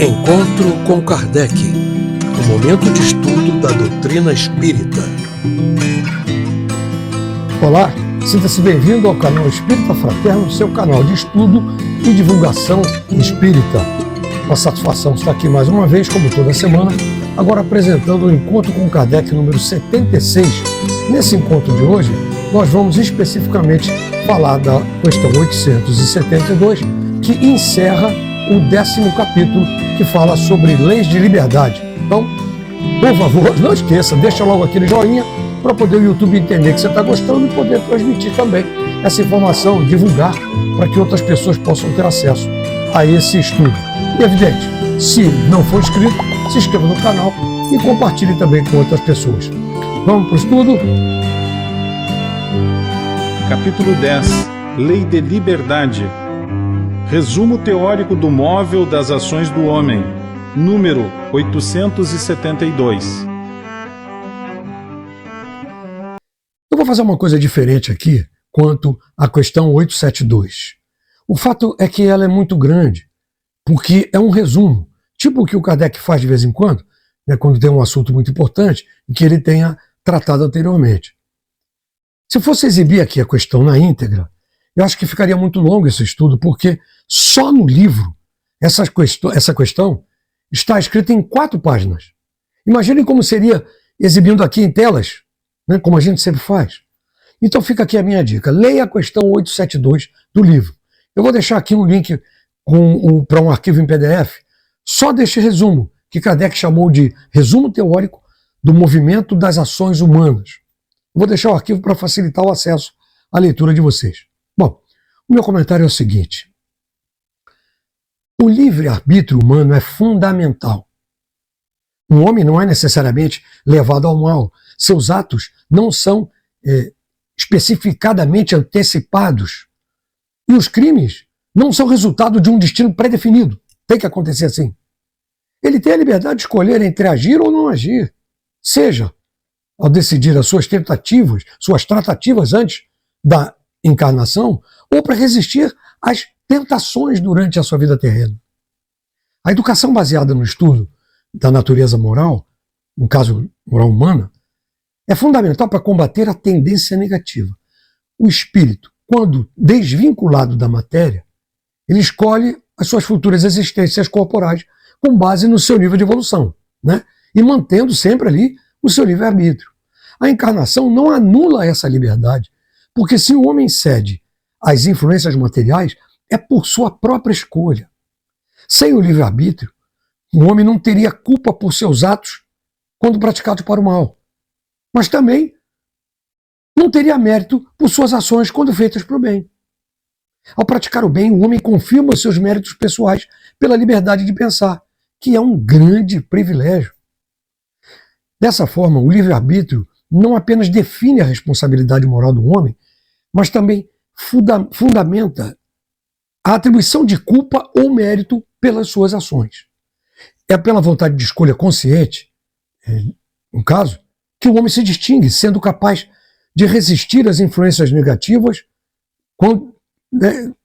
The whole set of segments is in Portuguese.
Encontro com Kardec, o momento de estudo da doutrina espírita. Olá, sinta-se bem-vindo ao canal Espírita Fraterno, seu canal de estudo e divulgação espírita. Uma satisfação estar aqui mais uma vez, como toda semana, agora apresentando o Encontro com Kardec número 76. Nesse encontro de hoje, nós vamos especificamente falar da questão 872, que encerra o 10º capítulo, que fala sobre leis de liberdade. Então, por favor, não esqueça, deixa logo aquele joinha para poder o YouTube entender que você está gostando e poder transmitir também essa informação, divulgar, para que outras pessoas possam ter acesso a esse estudo. E, evidente, se não for inscrito, se inscreva no canal e compartilhe também com outras pessoas. Vamos para o estudo? Capítulo 10. Lei de Liberdade. Resumo teórico do móvel das ações do homem. Número 872. Eu vou fazer uma coisa diferente aqui quanto à questão 872. O fato é que ela é muito grande, porque é um resumo, tipo o que o Kardec faz de vez em quando, né, quando tem um assunto muito importante e que ele tenha tratado anteriormente. Se fosse exibir aqui a questão na íntegra, eu acho que ficaria muito longo esse estudo, porque só no livro essa questão está escrita em 4 páginas. Imaginem como seria exibindo aqui em telas, né, como a gente sempre faz. Então fica aqui a minha dica. Leia a questão 872 do livro. Eu vou deixar aqui um link para um arquivo em PDF, só deste resumo, que Kardec chamou de resumo teórico do movimento das ações humanas. Eu vou deixar o arquivo para facilitar o acesso à leitura de vocês. Bom, o meu comentário é o seguinte. O livre-arbítrio humano é fundamental. Um homem não é necessariamente levado ao mal. Seus atos não são especificadamente antecipados. E os crimes não são resultado de um destino pré-definido. Tem que acontecer assim. Ele tem a liberdade de escolher entre agir ou não agir. Seja ao decidir as suas tentativas, suas tratativas antes da encarnação, ou para resistir às tentações durante a sua vida terrena. A educação baseada no estudo da natureza moral, no caso moral humana, é fundamental para combater a tendência negativa. O espírito, quando desvinculado da matéria, ele escolhe as suas futuras existências corporais com base no seu nível de evolução, né? E mantendo sempre ali o seu livre-arbítrio. A encarnação não anula essa liberdade, porque se o homem cede às influências materiais, é por sua própria escolha. Sem o livre-arbítrio, o homem não teria culpa por seus atos quando praticados para o mal, mas também não teria mérito por suas ações quando feitas para o bem. Ao praticar o bem, o homem confirma os seus méritos pessoais pela liberdade de pensar, que é um grande privilégio. Dessa forma, o livre-arbítrio não apenas define a responsabilidade moral do homem, mas também fundamenta a atribuição de culpa ou mérito pelas suas ações. É pela vontade de escolha consciente, no caso, que o homem se distingue, sendo capaz de resistir às influências negativas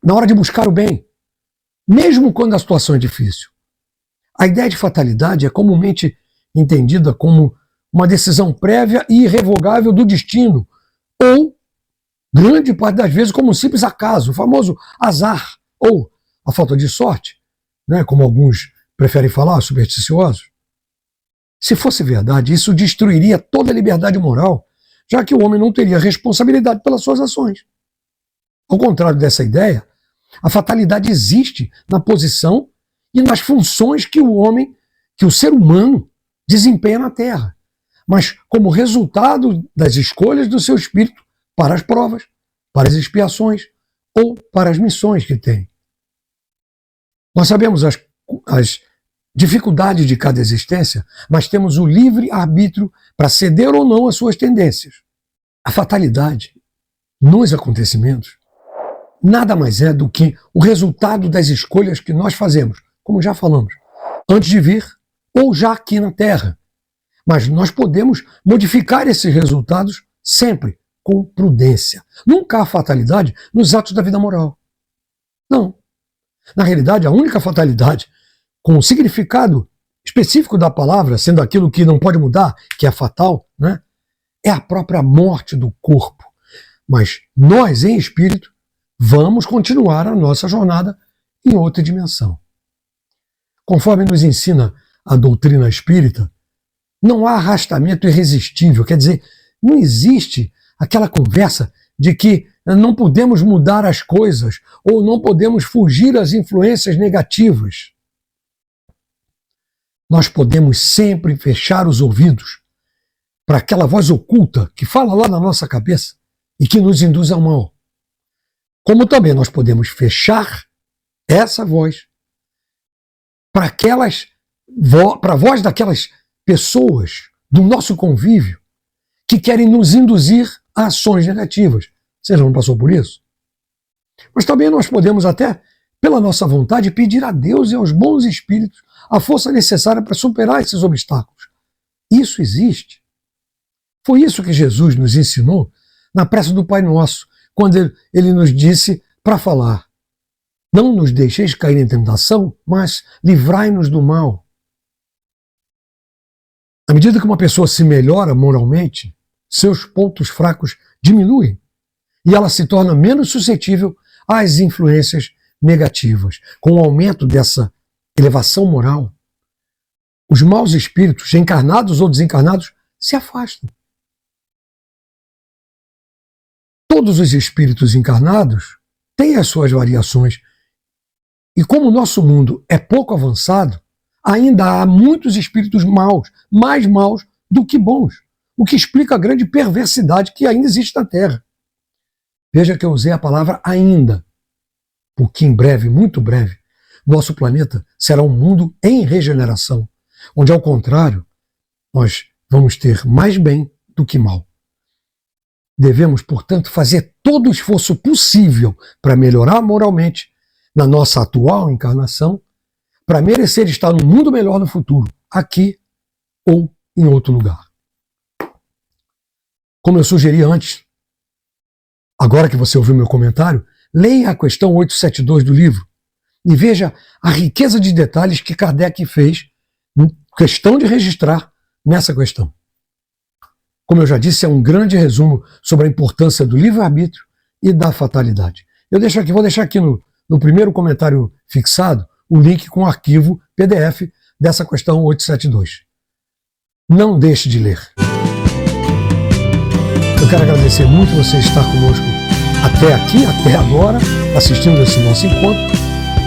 na hora de buscar o bem, mesmo quando a situação é difícil. A ideia de fatalidade é comumente entendida como uma decisão prévia e irrevogável do destino, ou, grande parte das vezes, como um simples acaso, o famoso azar, ou a falta de sorte, né, como alguns preferem falar, supersticiosos. Se fosse verdade, isso destruiria toda a liberdade moral, já que o homem não teria responsabilidade pelas suas ações. Ao contrário dessa ideia, a fatalidade existe na posição e nas funções que o ser humano desempenha na Terra, mas como resultado das escolhas do seu espírito para as provas, para as expiações ou para as missões que tem. Nós sabemos as dificuldades de cada existência, mas temos o livre arbítrio para ceder ou não às suas tendências. A fatalidade nos acontecimentos nada mais é do que o resultado das escolhas que nós fazemos, como já falamos, antes de vir ou já aqui na Terra. Mas nós podemos modificar esses resultados sempre com prudência. Nunca há fatalidade nos atos da vida moral. Não. Na realidade, a única fatalidade com o significado específico da palavra, sendo aquilo que não pode mudar, que é fatal, né? É a própria morte do corpo. Mas nós, em espírito, vamos continuar a nossa jornada em outra dimensão. Conforme nos ensina a doutrina espírita, não há arrastamento irresistível, quer dizer, não existe aquela conversa de que não podemos mudar as coisas ou não podemos fugir às influências negativas. Nós podemos sempre fechar os ouvidos para aquela voz oculta que fala lá na nossa cabeça e que nos induz ao mal. Como também nós podemos fechar essa voz para a voz daquelas pessoas do nosso convívio que querem nos induzir a ações negativas. Você já não passou por isso? Mas também nós podemos até, pela nossa vontade, pedir a Deus e aos bons espíritos a força necessária para superar esses obstáculos. Isso existe. Foi isso que Jesus nos ensinou na prece do Pai Nosso, quando ele nos disse para falar: não nos deixeis cair em tentação, mas livrai-nos do mal. À medida que uma pessoa se melhora moralmente, seus pontos fracos diminuem e ela se torna menos suscetível às influências negativas. Com o aumento dessa elevação moral, os maus espíritos, encarnados ou desencarnados, se afastam. Todos os espíritos encarnados têm as suas variações. E como o nosso mundo é pouco avançado, ainda há muitos espíritos maus, mais maus do que bons, o que explica a grande perversidade que ainda existe na Terra. Veja que eu usei a palavra ainda, porque em breve, muito breve, nosso planeta será um mundo em regeneração, onde, ao contrário, nós vamos ter mais bem do que mal. Devemos, portanto, fazer todo o esforço possível para melhorar moralmente na nossa atual encarnação, para merecer estar num mundo melhor no futuro, aqui ou em outro lugar. Como eu sugeri antes, agora que você ouviu meu comentário, leia a questão 872 do livro e veja a riqueza de detalhes que Kardec fez, questão de registrar nessa questão. Como eu já disse, é um grande resumo sobre a importância do livre-arbítrio e da fatalidade. Vou deixar aqui no primeiro comentário fixado o link com o arquivo PDF dessa questão 872. Não deixe de ler. Eu quero agradecer muito você estar conosco até aqui, até agora, assistindo esse nosso encontro.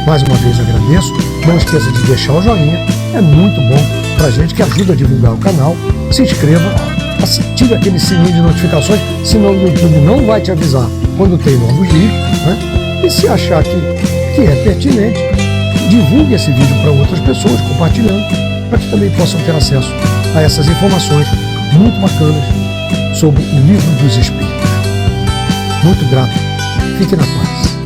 Mais uma vez agradeço. Não esqueça de deixar o joinha, é muito bom pra gente, que ajuda a divulgar o canal. Se inscreva, ative aquele sininho de notificações, senão o YouTube não vai te avisar quando tem novos vídeos, né? E se achar que é pertinente, divulgue esse vídeo para outras pessoas, compartilhando, para que também possam ter acesso a essas informações muito bacanas sobre o Livro dos Espíritos. Muito grato. Fique na paz.